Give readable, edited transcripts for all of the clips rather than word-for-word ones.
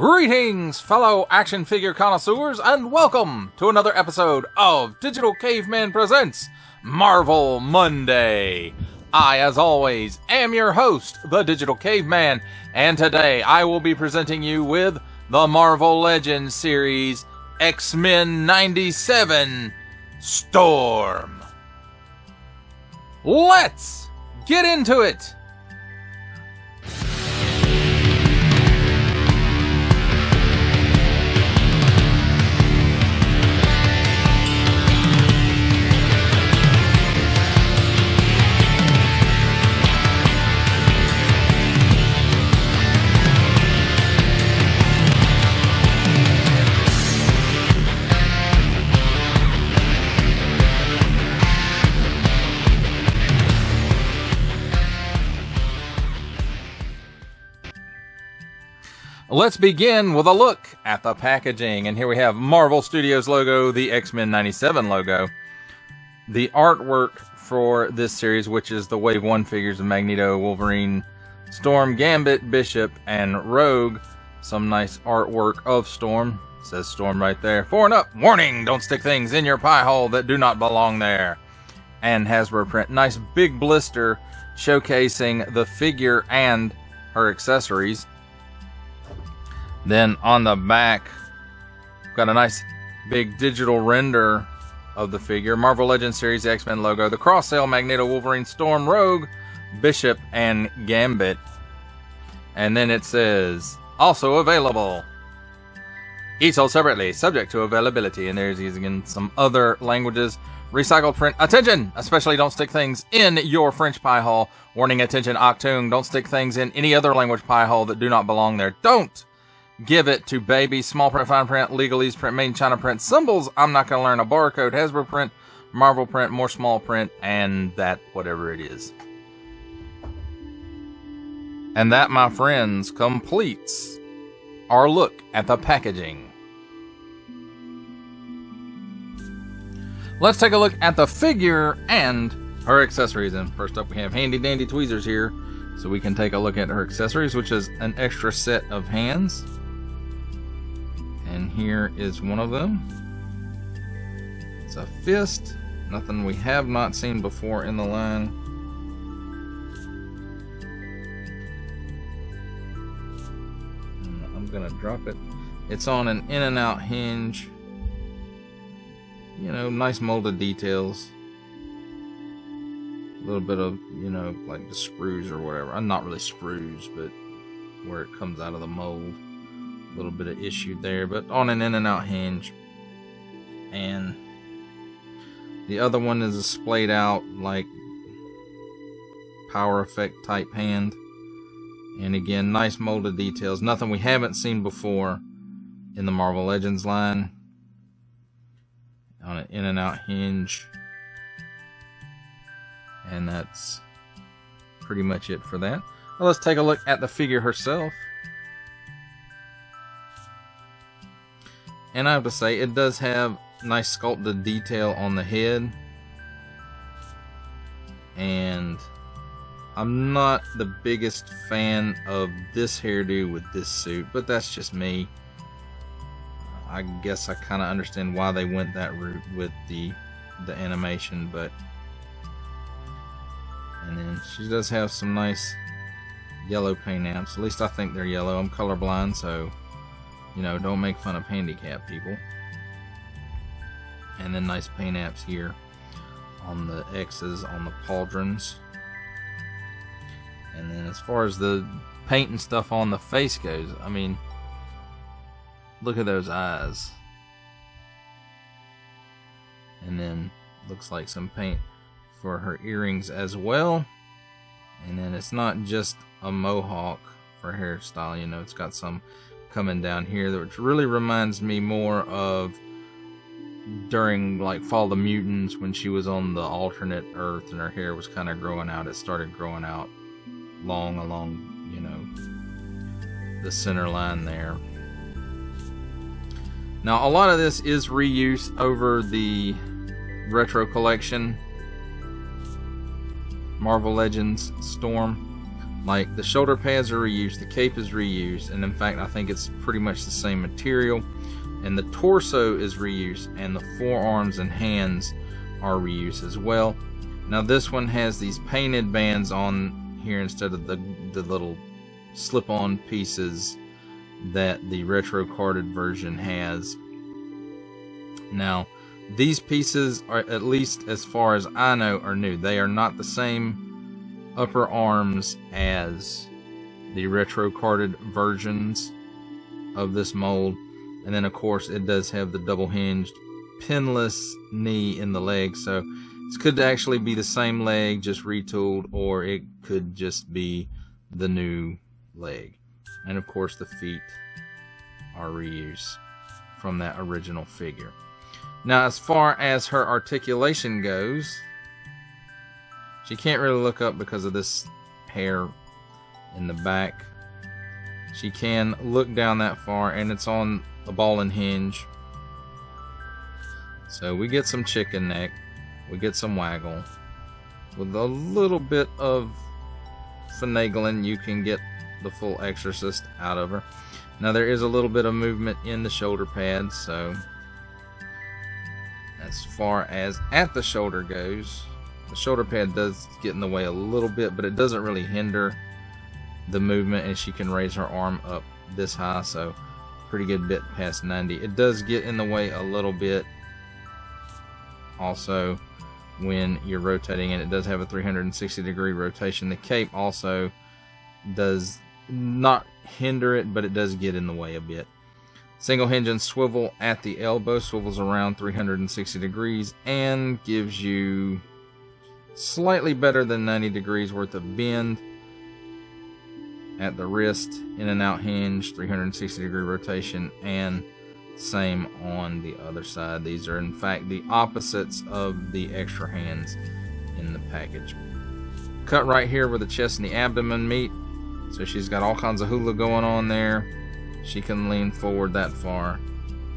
Greetings, fellow action figure connoisseurs, and welcome to another episode of Digital Caveman Presents Marvel Monday. I, as always, am your host, the Digital Caveman, and today I will be presenting you with the Marvel Legends series X-Men 97 Storm. Let's get into it! Let's begin with a look at the packaging, and here we have Marvel Studios logo, the X-Men 97 logo. The artwork for this series, which is the Wave 1 figures of Magneto, Wolverine, Storm, Gambit, Bishop, and Rogue. Some nice artwork of Storm. It says Storm right there. 4 and up, warning, don't stick things in your pie hole that do not belong there. And Hasbro print, nice big blister showcasing the figure and her accessories. Then on the back, we've got a nice big digital render of the figure. Marvel Legends series, the X-Men logo, the cross-sale Magneto, Wolverine, Storm, Rogue, Bishop, and Gambit. And then it says, also available. Each sold separately, subject to availability. And there's again some other languages. Recycled print. Attention! Especially don't stick things in your French pie hole. Warning, attention, Octoon. Don't stick things in any other language pie hole that do not belong there. Don't give it to baby. Small print, fine print, legalese print, made in China print, symbols. I'm not going to learn a barcode. Hasbro print, Marvel print, more small print, and that whatever it is. And that, my friends, completes our look at the packaging. Let's take a look at the figure and her accessories. And first up, we have handy dandy tweezers here, so we can take a look at her accessories, which is an extra set of hands. And here is one of them. It's a fist. Nothing we have not seen before in the line. And I'm gonna drop it. It's on an in and out hinge. You know, nice molded details. A little bit of, you know, like the sprues or whatever. Not really sprues, but where it comes out of the mold. A little bit of issue there, but on an in and out hinge. And the other one is a splayed out, like, power effect type hand. And again, nice molded details. Nothing we haven't seen before in the Marvel Legends line. On an in and out hinge. And that's pretty much it for that. Well, let's take a look at the figure herself. And I have to say, it does have nice sculpted detail on the head. And I'm not the biggest fan of this hairdo with this suit, but that's just me. I guess I kind of understand why they went that route with the animation, but... And then she does have some nice yellow paint apps. At least I think they're yellow. I'm colorblind, so... You know, don't make fun of handicapped people. And then nice paint apps here on the X's, on the pauldrons. And then as far as the paint and stuff on the face goes, I mean, look at those eyes. And then looks like some paint for her earrings as well. And then it's not just a mohawk for hairstyle, you know, it's got some coming down here, which really reminds me more of during like Fall of the Mutants when she was on the alternate Earth and her hair was kind of growing out. It started growing out long along, you know, the center line there. Now, a lot of this is reuse over the Retro Collection Marvel Legends Storm. Like, the shoulder pads are reused, the cape is reused, and in fact I think it's pretty much the same material, and the torso is reused, and the forearms and hands are reused as well. Now this one has these painted bands on here instead of the little slip-on pieces that the retro carded version has. Now these pieces are, at least as far as I know, are new. They are not the same upper arms as the retro carded versions of this mold, and then of course it does have the double hinged pinless knee in the leg, so it could actually be the same leg just retooled, or it could just be the new leg. And of course the feet are reused from that original figure. Now as far as her articulation goes, she can't really look up because of this hair in the back. She can look down that far, and it's on the ball and hinge. So we get some chicken neck, we get some waggle. With a little bit of finagling, you can get the full Exorcist out of her. Now there is a little bit of movement in the shoulder pads, so as far as at the shoulder goes, the shoulder pad does get in the way a little bit, but it doesn't really hinder the movement, and she can raise her arm up this high, so pretty good bit past 90. It does get in the way a little bit also when you're rotating, and it does have a 360-degree rotation. The cape also does not hinder it, but it does get in the way a bit. Single hinge and swivel at the elbow, swivels around 360 degrees and gives you slightly better than 90 degrees worth of bend at the wrist. In and out hinge, 360 degree rotation, and same on the other side. These are in fact the opposites of the extra hands in the package. Cut right here where the chest and the abdomen meet, so she's got all kinds of hula going on there. She can lean forward that far,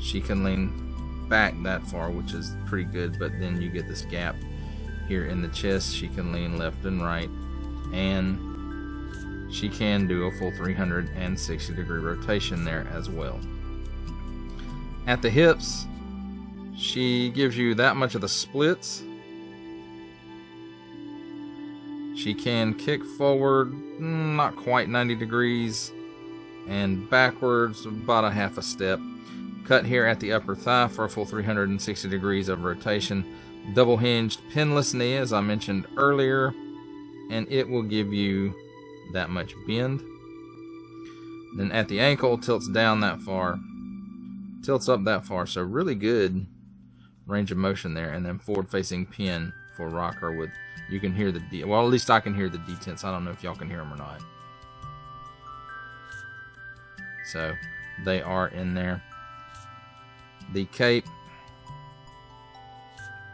she can lean back that far, which is pretty good, but then you get this gap here in the chest. She can lean left and right, and she can do a full 360 degree rotation there as well. At the hips, she gives you that much of the splits. She can kick forward not quite 90 degrees and backwards about a half a step. Cut here at the upper thigh for a full 360 degrees of rotation. Double hinged pinless knee, as I mentioned earlier, and it will give you that much bend. Then at the ankle, tilts down that far, tilts up that far, so really good range of motion there. And then forward facing pin for rocker with, you can hear the well, at least I can hear the detents. I don't know if y'all can hear them or not. So they are in there. The cape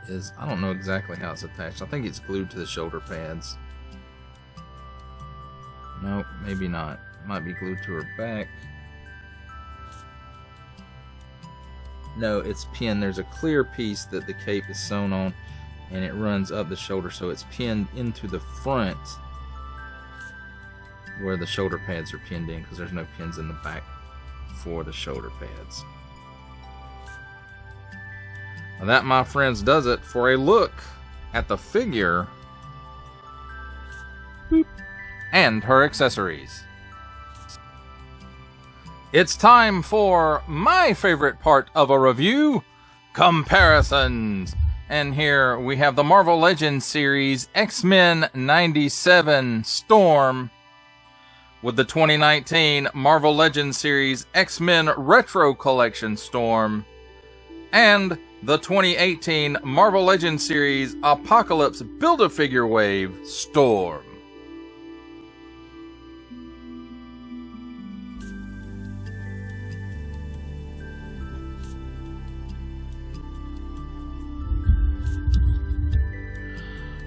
is, I don't know exactly how it's attached. I think it's glued to the shoulder pads. No, maybe not. It might be glued to her back. No, it's pinned. There's a clear piece that the cape is sewn on, and it runs up the shoulder, so it's pinned into the front where the shoulder pads are pinned in, because there's no pins in the back for the shoulder pads. Now that, my friends, does it for a look at the figure and her accessories. It's time for my favorite part of a review, comparisons. And here we have the Marvel Legends series X-Men 97 Storm with the 2019 Marvel Legends series X-Men Retro Collection Storm and the 2018 Marvel Legends series Apocalypse Build-A-Figure Wave Storm.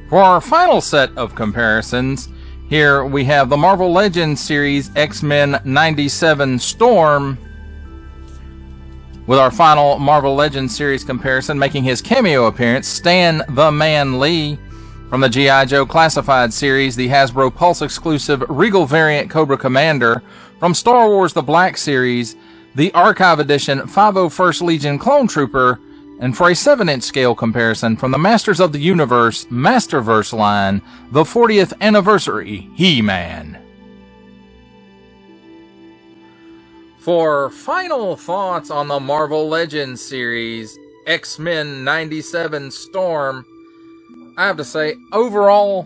For our final set of comparisons, here we have the Marvel Legends series X-Men 97 Storm, with our final Marvel Legends series comparison making his cameo appearance, Stan the Man Lee, From the G.I. Joe Classified series, the Hasbro Pulse exclusive Regal variant Cobra Commander. From Star Wars The Black Series, the Archive Edition 501st Legion Clone Trooper. And for a 7-inch scale comparison, from the Masters of the Universe Masterverse line, the 40th Anniversary He-Man. For final thoughts on the Marvel Legends series, X-Men 97 Storm, I have to say, overall,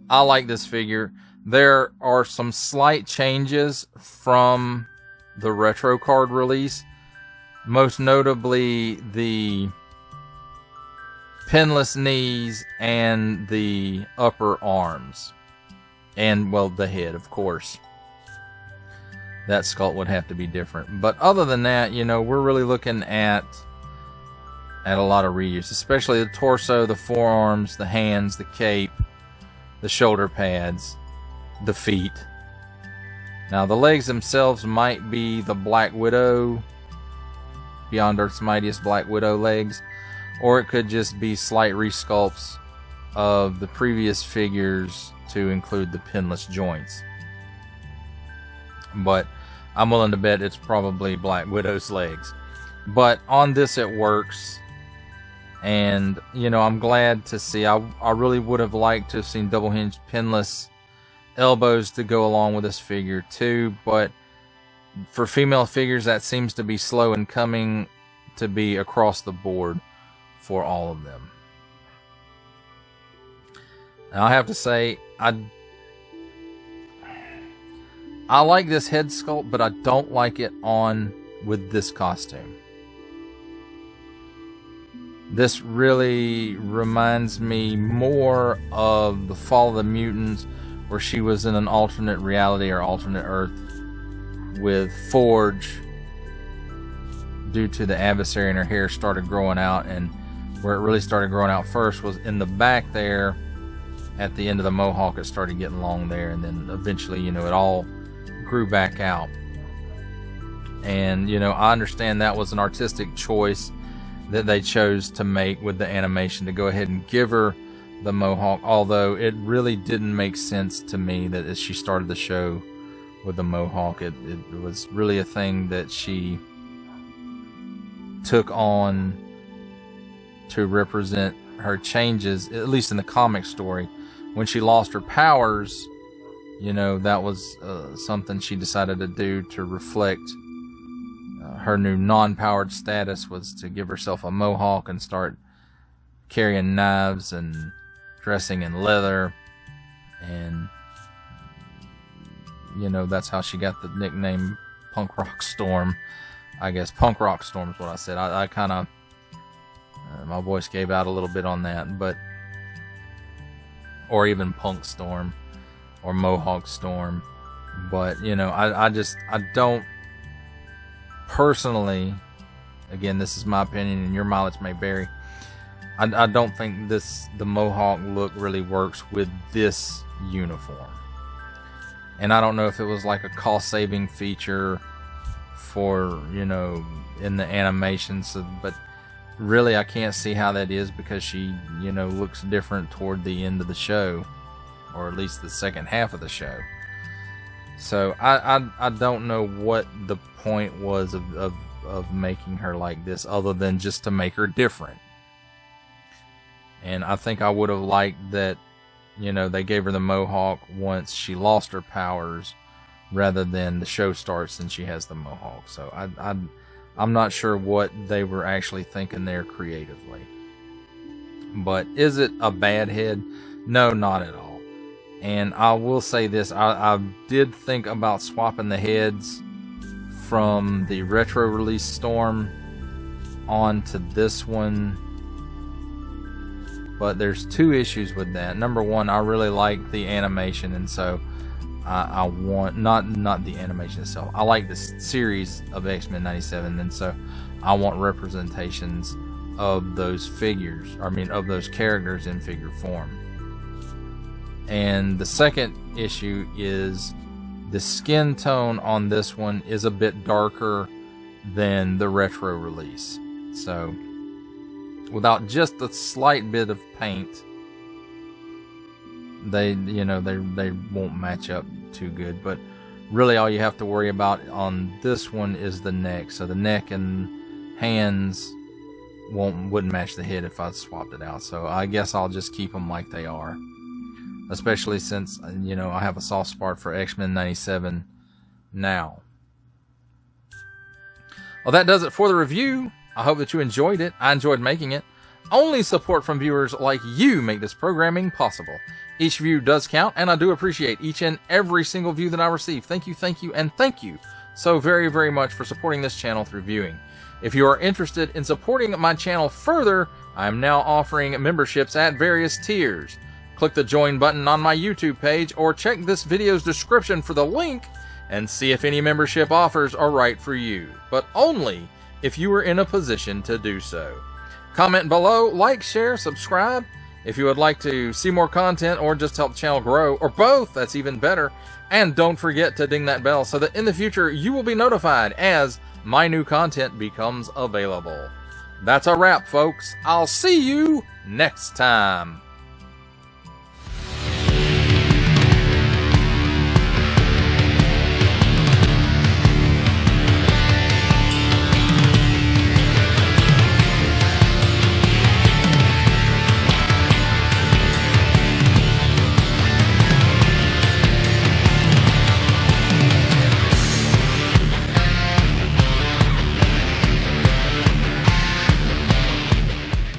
I like this figure. There are some slight changes from the retro card release. Most notably, the pinless knees and the upper arms. And, well, the head, of course. That sculpt would have to be different. But other than that, you know, we're really looking at a lot of reuse. Especially the torso, the forearms, the hands, the cape, the shoulder pads, the feet. Now, the legs themselves might be the Black Widow, Beyond Earth's Mightiest Black Widow legs, or it could just be slight resculpts of the previous figures to include the pinless joints. But I'm willing to bet it's probably Black Widow's legs. But on this it works. And, you know, I'm glad to see. I really would have liked to have seen double hinged pinless elbows to go along with this figure too. But for female figures, that seems to be slow in coming to be across the board for all of them. Now, I have to say, I like this head sculpt, but I don't like it on with this costume. This really reminds me more of the Fall of the Mutants, where she was in an alternate reality or alternate Earth with Forge due to the adversary, and her hair started growing out, and where it really started growing out first was in the back there at the end of the mohawk. It started getting long there, and then eventually, you know, it all grew back out. And, you know, I understand that was an artistic choice that they chose to make with the animation, to go ahead and give her the mohawk, although it really didn't make sense to me that as she started the show with the mohawk, it was really a thing that she took on to represent her changes, at least in the comic story. When she lost her powers, you know, that was something she decided to do to reflect her new non-powered status, was to give herself a mohawk and start carrying knives and dressing in leather. And, you know, that's how she got the nickname Punk Rock Storm. I guess Punk Rock Storm is what I said. I kind of, my voice gave out a little bit on that, but, or even Punk Storm or Mohawk Storm. But, you know, I don't personally, again, this is my opinion and your mileage may vary, I don't think the Mohawk look really works with this uniform. And I don't know if it was like a cost-saving feature for, you know, in the animations, but really I can't see how that is, because she, you know, looks different toward the end of the show, or at least the second half of the show. So I don't know what the point was of making her like this, other than just to make her different. And I think I would have liked that, you know, they gave her the mohawk once she lost her powers, rather than the show starts and she has the mohawk. So I'm not sure what they were actually thinking there creatively. But is it a bad head? No, not at all. And I will say this, I did think about swapping the heads from the retro release Storm onto this one, but there's two issues with that. Number one, I really like the animation, and so I want, not the animation itself, I like this series of X-Men 97, and so I want representations of those figures, of those characters in figure form. And the second issue is the skin tone on this one is a bit darker than the retro release. So without just a slight bit of paint they won't match up too good. But really all you have to worry about on this one is the neck. So the neck and hands wouldn't match the head if I swapped it out. So I guess I'll just keep them like they are, especially since I have a soft spot for X-Men 97 now. Well, that does it for the review. I hope that you enjoyed it. I enjoyed making it. Only support from viewers like you make this programming possible. Each view does count, and I do appreciate each and every single view that I receive. Thank you, and thank you so very, very much for supporting this channel through viewing. If you are interested in supporting my channel further, I am now offering memberships at various tiers. Click the join button on my YouTube page or check this video's description for the link and see if any membership offers are right for you, but only if you are in a position to do so. Comment below, like, share, subscribe. If you would like to see more content or just help the channel grow, or both, that's even better. And don't forget to ding that bell so that in the future you will be notified as my new content becomes available. That's a wrap, folks. I'll see you next time.